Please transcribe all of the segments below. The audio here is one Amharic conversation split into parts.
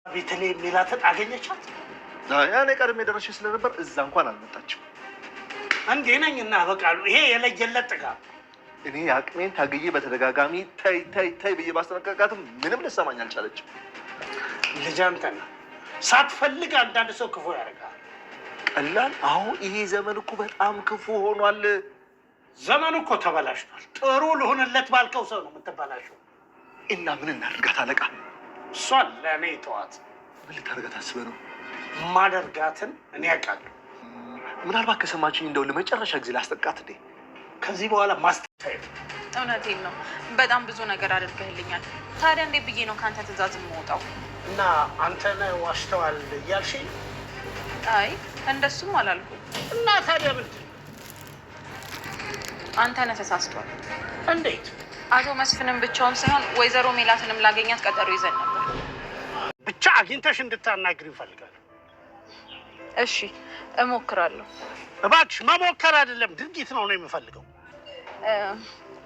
ቤተልሔም ሜላትን አገኘቻት? ያኔ ቀድሜ ደርሼ ስለነበር እዛ እንኳን አልመጣችም። እንዴ ነኝና በቃሉ ይሄ የለየለት ጥጋብ። እኔ አቅሜን ታግዬ በተደጋጋሚ ተይ ብዬ ባስጠነቀቃትም ምንም ልሰማኝ አልቻለችም። ልጅ አንተና ሳትፈልግ አንዳንድ ሰው ክፉ ያደርጋል። ቀላል አሁን ይሄ ዘመን እኮ በጣም ክፉ ሆኗል። ዘመኑ እኮ ተበላሽቷል። ጥሩ ልሆንለት ባልከው ሰው ነው የምትበላሸው። እና ምን እናድርጋት አለቃ? እሷን ለእኔ ተዋት። ምን ልታደርጋት አስበህ ነው? ማደርጋትን እኔ አውቃለሁ። ምናልባት ከሰማችኝ እንደው ለመጨረሻ ጊዜ ላስጠቃት እንዴ? ከዚህ በኋላ ማስተያየት። እውነቴን ነው። በጣም ብዙ ነገር አድርገህልኛል። ታዲያ እንዴት ብዬ ነው ከአንተ ትእዛዝ የምወጣው? እና አንተን ዋሽተዋል እያልሽኝ? አይ እንደሱም አላልኩም። እና ታዲያ ምንድን? አንተ ነህ ተሳስቷል። እንዴት? አቶ መስፍንም ብቻውን ሳይሆን ወይዘሮ ሜላትንም ላገኛት ቀጠሮ ይዘን ነበር። ብቻ አግኝተሽ እንድታናግር ይፈልጋል። እሺ እሞክራለሁ። እባክሽ መሞከር አይደለም ድርጊት ነው የምፈልገው።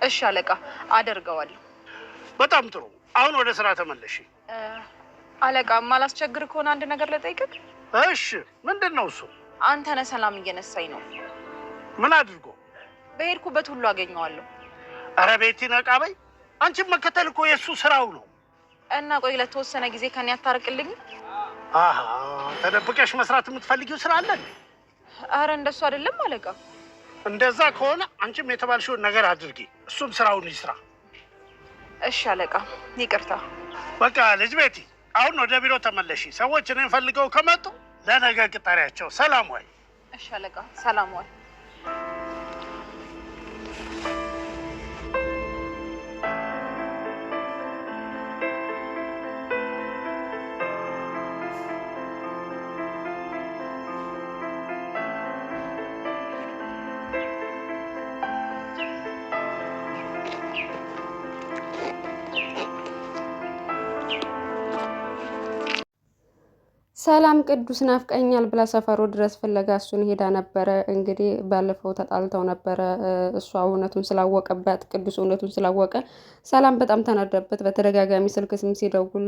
እሺ አለቃ አደርገዋለሁ። በጣም ጥሩ። አሁን ወደ ስራ ተመለሽ። አለቃ ማላስቸግር ከሆነ አንድ ነገር ልጠይቅህ? እሺ ምንድን ነው እሱ? አንተ ነህ ሰላም እየነሳኝ ነው። ምን አድርጎ? በሄድኩበት ሁሉ አገኘዋለሁ። ኧረ ቤቲ ነቃ በይ። አንቺን መከተል እኮ የእሱ ስራው ነው። እና ቆይ ለተወሰነ ጊዜ ከኔ አታርቅልኝ? አሃ ተደብቀሽ መስራት የምትፈልጊው ስራ አለ? አረ እንደሱ አይደለም አለቃ። እንደዛ ከሆነ አንቺም የተባልሽውን ነገር አድርጊ፣ እሱም ስራውን ይስራ። እሺ አለቃ ይቅርታ። በቃ ልጅ ቤቲ አሁን ወደ ቢሮ ተመለሺ። ሰዎች እኔን ፈልገው ከመጡ ለነገ ቅጠሪያቸው። ሰላም ወይ? እሺ አለቃ ሰላም ወይ? ሰላም ቅዱስ ናፍቀኛል ብላ ሰፈሩ ድረስ ፍለጋ እሱን ሄዳ ነበረ። እንግዲህ ባለፈው ተጣልተው ነበረ። እሷ እውነቱን ስላወቀበት ቅዱስ እውነቱን ስላወቀ ሰላም በጣም ተናደበት። በተደጋጋሚ ስልክ ስም ሲደውል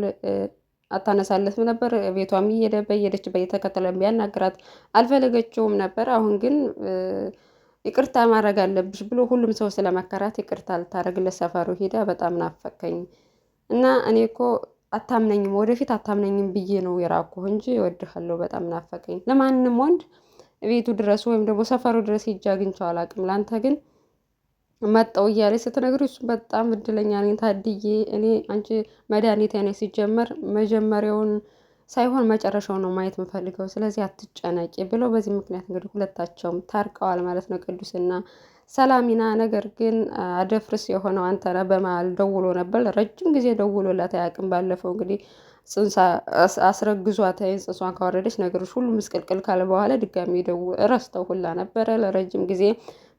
አታነሳለትም ነበር። ቤቷም እየሄደች በየተከተለ ቢያናግራት አልፈለገችውም ነበር። አሁን ግን ይቅርታ ማድረግ አለብሽ ብሎ ሁሉም ሰው ስለመከራት ይቅርታ ልታደርግለት ሰፈሩ ሄዳ በጣም ናፈቀኝ እና እኔ እኮ አታምነኝም ወደፊት አታምነኝም ብዬ ነው የራኩህ እንጂ እወድሃለሁ በጣም ናፈቀኝ። ለማንም ወንድ ቤቱ ድረስ ወይም ደግሞ ሰፈሩ ድረስ ሂጅ አግኝቼው አላውቅም። ለአንተ ግን መጣው እያለች ስትነግሪው እሱ በጣም እድለኛ ነኝ ታድዬ፣ እኔ አንቺ መድኃኒቴ ነኝ። ሲጀመር መጀመሪያውን ሳይሆን መጨረሻው ነው ማየት የምፈልገው፣ ስለዚህ አትጨነቂ ብለው በዚህ ምክንያት እንግዲህ ሁለታቸውም ታርቀዋል ማለት ነው ቅዱስና ሰላሚና። ነገር ግን አደፍርስ የሆነው አንተነህ በመሀል ደውሎ ነበር። ረጅም ጊዜ ደውሎላት አያውቅም። ባለፈው እንግዲህ ጽንሳ አስረግዟት ጽንሷን ካወረደች ነገሮች ሁሉ ምስቅልቅል ካለ በኋላ ድጋሚ ረስተው ሁላ ነበረ። ለረጅም ጊዜ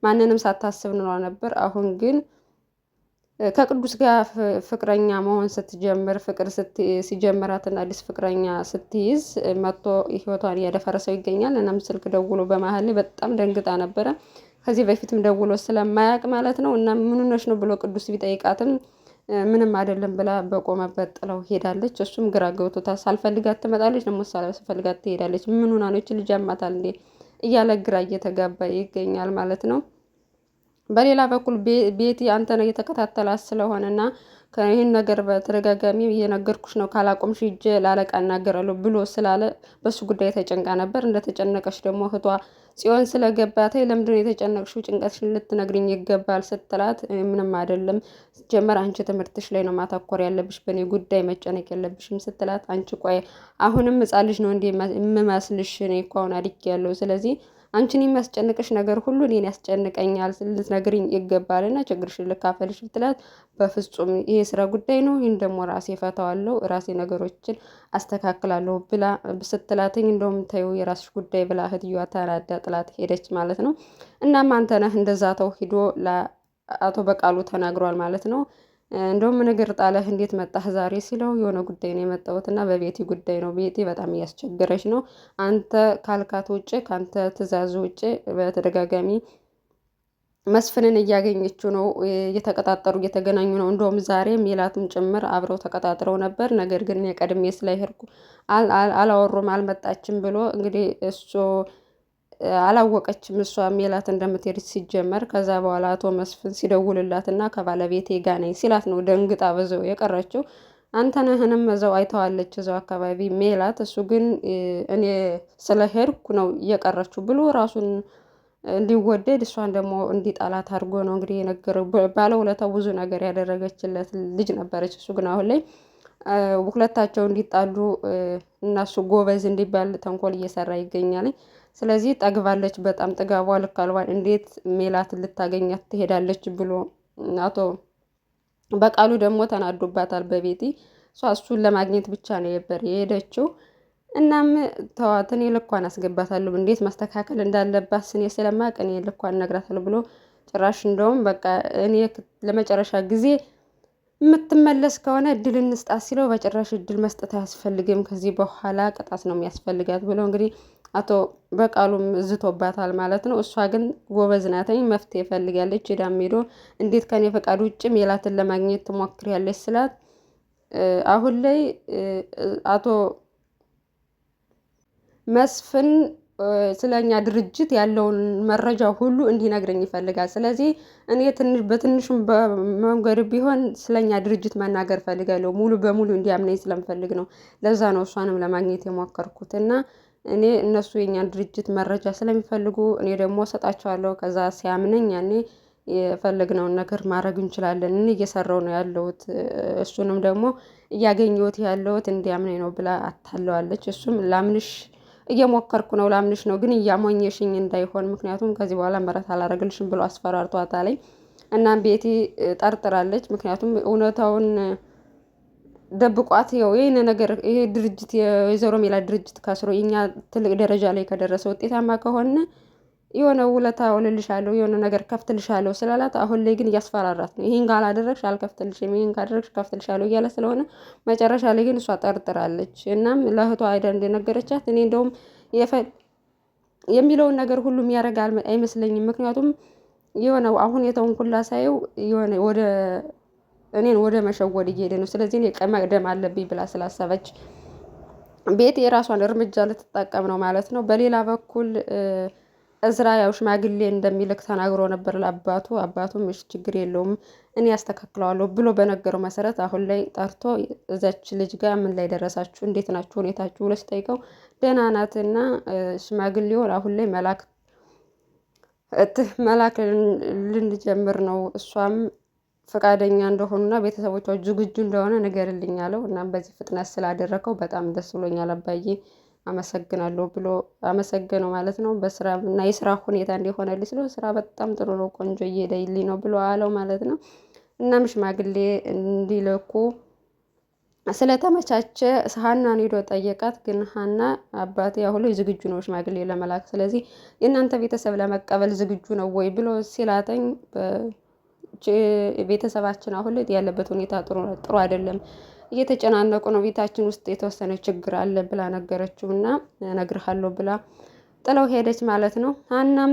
ማንንም ሳታስብ ኑሯ ነበር። አሁን ግን ከቅዱስ ጋር ፍቅረኛ መሆን ስትጀምር ፍቅር ሲጀምራትና አዲስ ፍቅረኛ ስትይዝ መጥቶ ህይወቷን እያደፈረሰው ይገኛል። እናም ስልክ ደውሎ በመሀል ላይ በጣም ደንግጣ ነበረ። ከዚህ በፊትም ደውሎ ስለማያውቅ ማለት ነው። እና ምን ሆነሽ ነው ብሎ ቅዱስ ቢጠይቃትም ምንም አይደለም ብላ በቆመበት ጥለው ሄዳለች። እሱም ግራ ገብቶታል። ሳልፈልጋት ትመጣለች፣ ደግሞ ሳልፈልጋት ትሄዳለች። ምን ሆና ነው ልጅ ያማታል እንዴ እያለ ግራ እየተጋባ ይገኛል ማለት ነው። በሌላ በኩል ቤቲ አንተነህ እየተከታተላት ስለሆነና ይህን ነገር በተደጋጋሚ እየነገርኩሽ ነው ካላቆምሽ ሂጅ ላለቃ እናገራለሁ ብሎ ስላለ በሱ ጉዳይ ተጨንቃ ነበር። እንደተጨነቀች ደግሞ እህቷ ጽዮን ስለገባት ለምንድነው የተጨነቅሽው? ጭንቀትሽን ልትነግሪኝ ይገባል ስትላት ምንም አይደለም ጀመር አንቺ ትምህርትሽ ላይ ነው ማተኮር ያለብሽ፣ በእኔ ጉዳይ መጨነቅ የለብሽም ስትላት አንቺ ቆይ አሁንም ሕፃን ልጅ ነው እንዴ የምመስልሽ? እኔ እኮ አሁን አድጌያለሁ። ስለዚህ አንቺን የሚያስጨንቅሽ ነገር ሁሉ እኔን ያስጨንቀኛል፣ ልትነግሪኝ ይገባልና ችግርሽን ልካፈልሽ ብትላት በፍጹም ይሄ ስራ ጉዳይ ነው፣ ይህን ደግሞ ራሴ ፈታዋለሁ፣ ራሴ ነገሮችን አስተካክላለሁ ብላ ስትላትኝ እንደውም ተይው የራስሽ ጉዳይ ብላ እህትየዋ ተናዳ ጥላት ሄደች ማለት ነው። እናም አንተነህ እንደዛ ተው ሂዶ ለአቶ በቃሉ ተናግሯል ማለት ነው። እንደውም ነገር ጣለህ እንዴት መጣህ ዛሬ ሲለው የሆነ ጉዳይ ነው የመጣሁት እና በቤቲ ጉዳይ ነው፣ ቤቲ በጣም እያስቸገረች ነው፣ አንተ ካልካት ውጭ ከአንተ ትእዛዝ ውጭ በተደጋጋሚ መስፍንን እያገኘችው ነው። እየተቀጣጠሩ እየተገናኙ ነው። እንደውም ዛሬ ሜላትም ጭምር አብረው ተቀጣጥረው ነበር። ነገር ግን እኔ ቀድሜ ስለሄድኩ አላወሩም አልመጣችም ብሎ እንግዲህ እሱ አላወቀችም እሷ ሜላት እንደምትሄድ ሲጀመር። ከዛ በኋላ አቶ መስፍን ሲደውልላት እና ከባለቤቴ ጋር ነኝ ሲላት ነው ደንግጣ በዛው የቀረችው። አንተነህንም እዛው አይተዋለች እዛው አካባቢ ሜላት። እሱ ግን እኔ ስለሄድኩ ነው እየቀረችው ብሎ ራሱን እንዲወደድ እሷን ደግሞ እንዲጣላት አድርጎ ነው እንግዲህ የነገረው። ባለውለታው ብዙ ነገር ያደረገችለት ልጅ ነበረች። እሱ ግን አሁን ላይ ሁለታቸው እንዲጣሉ እና እሱ ጎበዝ እንዲባል ተንኮል እየሰራ ይገኛል። ስለዚህ ጠግባለች። በጣም ጥጋቧ ልክ አልባል። እንዴት ሜላትን ልታገኛት ትሄዳለች ብሎ አቶ በቃሉ ደግሞ ተናዶባታል በቤቲ። እሷ እሱን ለማግኘት ብቻ ነው የሄደችው። እናም ተዋት፣ እኔ ልኳን አስገባታለሁ፣ እንዴት ማስተካከል እንዳለባት ስኔ ስለማቅ እኔ ልኳን እነግራታለሁ ብሎ ጭራሽ እንደውም በቃ እኔ ለመጨረሻ ጊዜ የምትመለስ ከሆነ እድል እንስጣት ሲለው በጭራሽ እድል መስጠት አያስፈልግም፣ ከዚህ በኋላ ቅጣት ነው የሚያስፈልጋት ብሎ እንግዲህ አቶ በቃሉም ዝቶባታል ማለት ነው። እሷ ግን ጎበዝ ናተኝ፣ መፍትሄ ፈልጋለች። ሄዳም ሄዶ እንዴት ከኔ ፈቃድ ውጭ ሜላትን ለማግኘት ትሞክሪያለች ስላት አሁን ላይ አቶ መስፍን ስለኛ ድርጅት ያለውን መረጃ ሁሉ እንዲነግረኝ ይፈልጋል። ስለዚህ እኔ በትንሹም በመንገድ ቢሆን ስለኛ ድርጅት መናገር ፈልጋለሁ፣ ሙሉ በሙሉ እንዲያምነኝ ስለምፈልግ ነው። ለዛ ነው እሷንም ለማግኘት የሞከርኩት እና እኔ እነሱ የኛን ድርጅት መረጃ ስለሚፈልጉ እኔ ደግሞ ሰጣቸዋለሁ። ከዛ ሲያምነኝ ያኔ የፈለግነውን ነገር ማድረግ እንችላለን። እኔ እየሰራው ነው ያለሁት፣ እሱንም ደግሞ እያገኘሁት ያለሁት እንዲያምነኝ ነው ብላ አታለዋለች። እሱም ላምንሽ እየሞከርኩ ነው ላምንሽ ነው፣ ግን እያሞኘሽኝ እንዳይሆን፣ ምክንያቱም ከዚህ በኋላ ምህረት አላረግልሽም ብሎ አስፈራርቷታል። እናም ቤቲ ጠርጥራለች። ምክንያቱም እውነታውን ደብቋት ይሄን ነገር ይሄ ድርጅት የወይዘሮ ሜላት ድርጅት ከስሮ እኛ ትልቅ ደረጃ ላይ ከደረሰ ውጤታማ ከሆነ የሆነ ውለታ ውልልሻለሁ የሆነ ነገር ከፍትልሻለሁ ስላላት፣ አሁን ላይ ግን እያስፈራራት ነው። ይሄን ካላደረግሽ አልከፍትልሽም፣ ይሄን ካደረግሽ ከፍትልሻለሁ እያለ ስለሆነ መጨረሻ ላይ ግን እሷ ጠርጥራለች። እናም ለእህቷ አይደል እንደነገረቻት እኔ እንደውም የሚለውን ነገር ሁሉ የሚያደርግ አይመስለኝም። ምክንያቱም የሆነ አሁን የተንኩላ ሳየው የሆነ እኔን ወደ መሸወድ እየሄደ ነው። ስለዚህ እኔ መቅደም አለብኝ ብላ ስላሰበች ቤት የራሷን እርምጃ ልትጠቀም ነው ማለት ነው። በሌላ በኩል እዝራ ያው ሽማግሌ እንደሚልክ ተናግሮ ነበር ለአባቱ። አባቱም እሺ ችግር የለውም እኔ ያስተካክለዋለሁ ብሎ በነገረው መሰረት አሁን ላይ ጠርቶ እዛች ልጅ ጋር ምን ላይ ደረሳችሁ፣ እንዴት ናችሁ ሁኔታችሁ ብሎ ሲጠይቀው ደህና ናትና ሽማግሌውን አሁን ላይ መላክ ልንጀምር ነው፣ እሷም ፈቃደኛ እንደሆኑና ቤተሰቦቿ ዝግጁ እንደሆነ ንገርልኝ አለው። እናም በዚህ ፍጥነት ስላደረከው በጣም ደስ ብሎኛል አባዬ አመሰግናለሁ ብሎ አመሰገነው ማለት ነው። በስራ እና የስራ ሁኔታ እንዲሆነልኝ ስለ ስራ በጣም ጥሩ ነው፣ ቆንጆ እየሄደልኝ ነው ብሎ አለው ማለት ነው። እናም ሽማግሌ እንዲልኩ ስለተመቻቸ ሀናን ሄዶ ጠየቃት። ግን ሀና አባቴ አሁን ላይ ዝግጁ ነው ሽማግሌ ለመላክ፣ ስለዚህ የእናንተ ቤተሰብ ለመቀበል ዝግጁ ነው ወይ ብሎ ሲላተኝ ቤተሰባችን አሁን ላይ ያለበት ሁኔታ ጥሩ አይደለም፣ እየተጨናነቁ ነው፣ ቤታችን ውስጥ የተወሰነ ችግር አለ ብላ ነገረችው እና እነግርሃለሁ ብላ ጥለው ሄደች ማለት ነው። ሀናም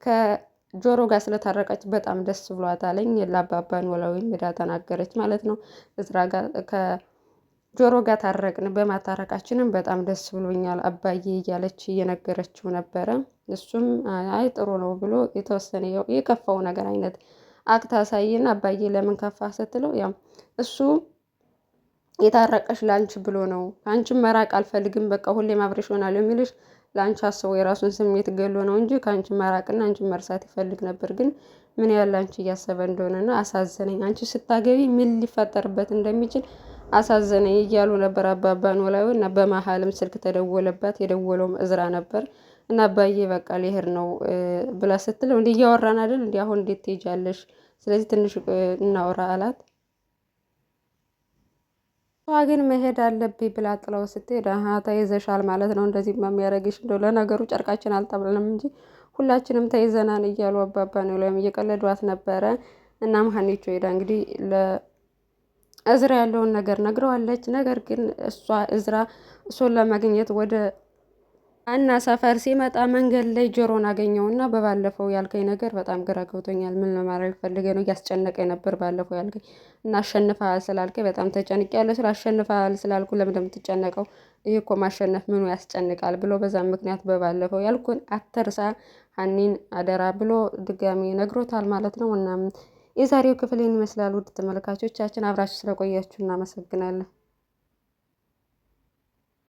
ከጆሮ ጋር ስለታረቀች በጣም ደስ ብሏታለኝ። ለአባባ ኖላዊ ሄዳ ተናገረች ማለት ነው። እዝራ ጋር ከጆሮ ጋር ታረቅን፣ በማታረቃችንም በጣም ደስ ብሎኛል አባዬ እያለች እየነገረችው ነበረ። እሱም አይ ጥሩ ነው ብሎ የተወሰነ የከፋው ነገር አይነት አክታ ሳይና አባዬ ለምን ከፋ ስትለው ያው እሱ የታረቀሽ ላንቺ ብሎ ነው፣ አንቺም መራቅ አልፈልግም፣ በቃ ሁሌም አብሬሽ ሆናለሁ የሚልሽ ላንቺ አስቦ የራሱን ስሜት ገሎ ነው እንጂ ከአንቺ መራቅና አንቺ መርሳት ይፈልግ ነበር። ግን ምን ያህል አንቺ እያሰበ እንደሆነና አሳዘነኝ፣ አንቺ ስታገቢ ምን ሊፈጠርበት እንደሚችል አሳዘነኝ እያሉ ነበር አባባ ኖላዊ። እና በመሀልም ስልክ ተደወለባት። የደወለውም እዝራ ነበር። እና አባዬ በቃ ሊሄድ ነው ብላ ስትለው እንዲህ እያወራን አይደል እንዲህ አሁን እንዴት ትሄጃለሽ? ስለዚህ ትንሽ እናወራ አላት። እሷ ግን መሄድ አለብኝ ብላ ጥለው ስትሄድ ተይዘሻል ማለት ነው እንደዚህ የሚያደርግሽ እንደው ለነገሩ ጨርቃችን አልጠብልንም እንጂ ሁላችንም ተይዘናን እያሉ አባባ ነው ላይም እየቀለዷት ነበረ። እናም ሀኒቾ ሄዳ እንግዲህ ለእዝራ ያለውን ነገር ነግረዋለች። ነገር ግን እሷ እዝራ እሱን ለማግኘት ወደ አና ሰፈር ሲመጣ መንገድ ላይ ጆሮን አገኘውና በባለፈው ያልከኝ ነገር በጣም ግራ ገብቶኛል። ምን ለማድረግ ፈልገህ ነው? እያስጨነቀኝ ነበር ባለፈው ያልከኝ እና አሸንፈሃል ስላልከኝ በጣም ተጨንቄያለሁ። ስለ አሸንፈሃል ስላልኩ ለምን እንደምትጨነቀው ይሄ እኮ ማሸነፍ ምኑ ያስጨንቃል ብሎ በዛም ምክንያት በባለፈው ያልኩን አትርሳ ሀኒን አደራ ብሎ ድጋሚ ነግሮታል ማለት ነው። እና የዛሬው ክፍል ይመስላል። ውድ ተመልካቾቻችን አብራችሁ ስለቆያችሁ እናመሰግናለን።